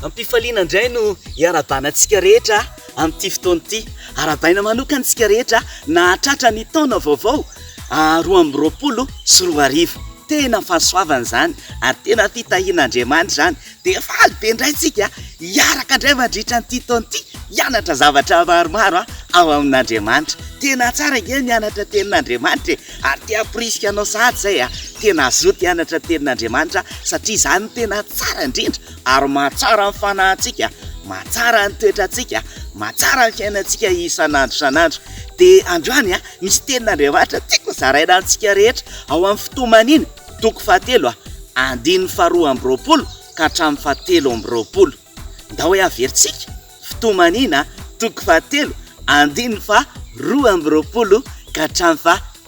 Ampifaliana indray no iarabanantsika rehetra amin'ity fotoana ity. Arabaina manokana antsika rehetra nahatratra ny taona vaovao 2024. Tena fahasoavana zany ary tena fitahian'Andriamanitra zany. Dia faly be indray tsika hiaraka indray mandritra nyity taona ity, hianatra zavatra maromaro ao amin'Andriamanitra. Tena tsara nge mianatra tenin'Andriamanitra ary te haporisika anao sahady zay tena azoto hianatra tenin'Andriamanitra satria zany tena tsara indrindra ary mahatsara ny fanahintsika, mahatsara ny toetrantsika, mahatsara ny fiainantsika isan'andro isan'andro. Dia androany misy tenin'Andriamanitra tiako zaraina antsika rehetra ao amin'ny fitomanina toko 7 2:20 ka hatramin'ny 7:20. Nda hoe averintsika fitomanina toko 7 2:20 ka hatramin'ny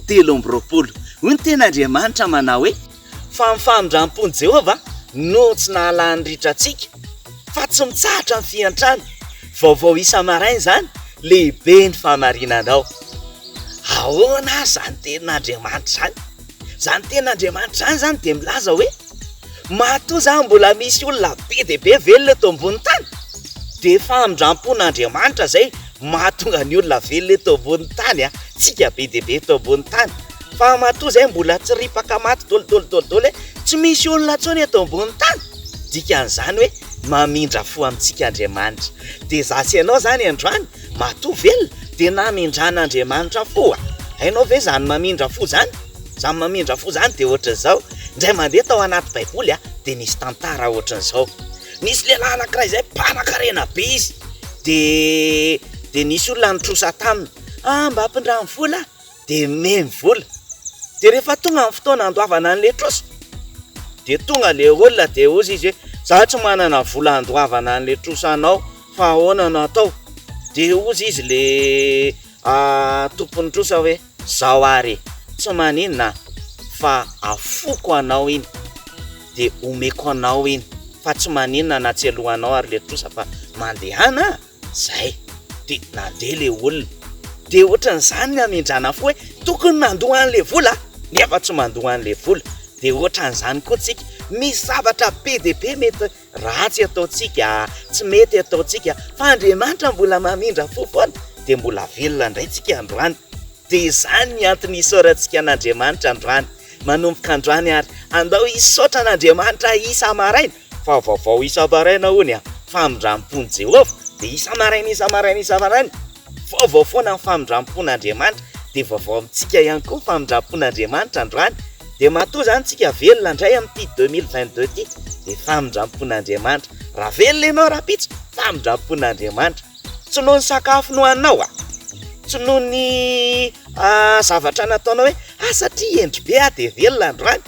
7:20. Hoy ny tenin'Andriamanitra manao hoe fa ny famindram-pon'i Jehova no tsy nahalany ritratsika fa tsy mitsahatra ny fiantrany. Vaovao isa-maraina zany, lehibe ny fahamarinanao. Ahoana zany tenin'Andriamanitra zany? Zany tenin'Andriamanitra zany dia milaza hoe matoa zany mbola misy olona be dia be velona eto ambony tany. Dia famindram-pon'Andriamanitra zay mahatonga ny olona velona eto ambony tany tsika be dia be eto ambony tany. Fa matoa zay mbola tsy ripaka maty dolo tsy misy olona tsony eto ambony tany. Dikan'izany hoe mamindra fo amintsika Andriamanitra. Dia zasy ianao zany androany matoa velona dia namindran'Andriamanitra fo. Hainao ve zany mamindra fo zany? Zany mamindra fo zany dia ohatran'izao. Indray mandeha tao anaty baiboly dia nisy tantara ohatran'izao. Nisy lehilahy anankiray zay mpanan-karena be izy. Dia nisy olona nitrosa taminy. Mba hampindrany vola dia memy vola. Dia rehefa tonga amin'ny fotoana andoavana an'ilay trosa dia tonga ilay olona dia ozy izy hoe za tsy manana vola andoavana an'ilay trosanao fa ahoana no atao? Dia ozy izy le tompon'ny trosa hoe zao ary tsy maninona fa afoko anao iny dia omeko anao iny fa tsy maninona na tsy alohanao ary le trosa fa mandehana zay. Dia nandeha le olona. Dia ohatran'izany ny amindrana fo hoe tokony mandoa an'ilay vola nefa tsy mandoa an'ilay vola. Dia ohatran'izany koa tsika misy zavatra be dia be mety ratsy ataontsika, tsy mety ataontsika fa Andriamanitra mbola mamindra fo foana dia mbola velona indray tsika androany. Dia izany ny antony isaorantsika an'Andriamanitra androany. Manomboka androany ary andao hisaotra an'Andriamanitra isa-maraina fa vaovao isa-maraina hony famindram-pon'i Jehova dia isa-maraina. Vaovao foana ny famindram-pon'Andriamanitra dia vaovao amintsika ihany koa famindram-pon'Andriamanitra androany. Dia matoa zany tsika velona indray amin'ity 2022 ity dia famindram-pon'Andriamanitra. Raha velona ianao rapitso, famindram-pon'Andriamanitra. Tsy noho ny sakafo no hanao tsy noho ny zavatra nataonao hoe satria endry be dia velona androany,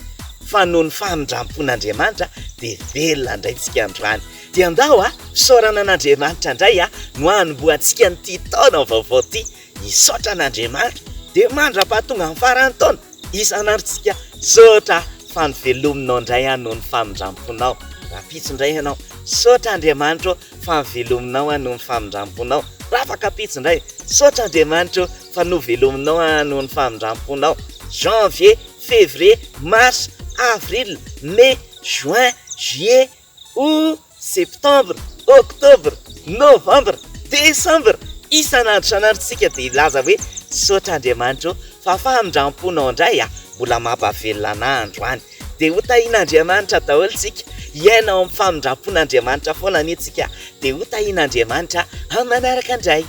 fa noho ny famindram-pon'Andriamanitra dia velona indray tsika androany. Dia andao fisaorana an'Andriamanitra indray no hanomboantsika nyity taona vaovao ity. Hisaotra an'Andriamanitra dia mandra-pahatonga amin'ny faran'ny taona isan'androntsika saotra fa nivelominao indray noho ny famindram-ponao. Rapitso indray ianao, saotra Andriamanitra fa nivelominao noho ny famindram-ponao. Raha afaka pitso indray, saotra Andriamanitra fa novelominao noho ny famindram-ponao. Janvier, février, mars, avril, mai, juin, juillet, août, septembre, octobre, novembre, décembre. Isan'androntsika dia ilaza hoe saotra Andriamanitra fa famindram-ponao indray mbola mampavelona anahy androany. Dia hotahian'Andriamanitra daholo tsika hiaina ao amin'ny famindram-pon'Andriamanitra foana anitsika dia hotahian'Andriamanitra amin'ny manaraka indray.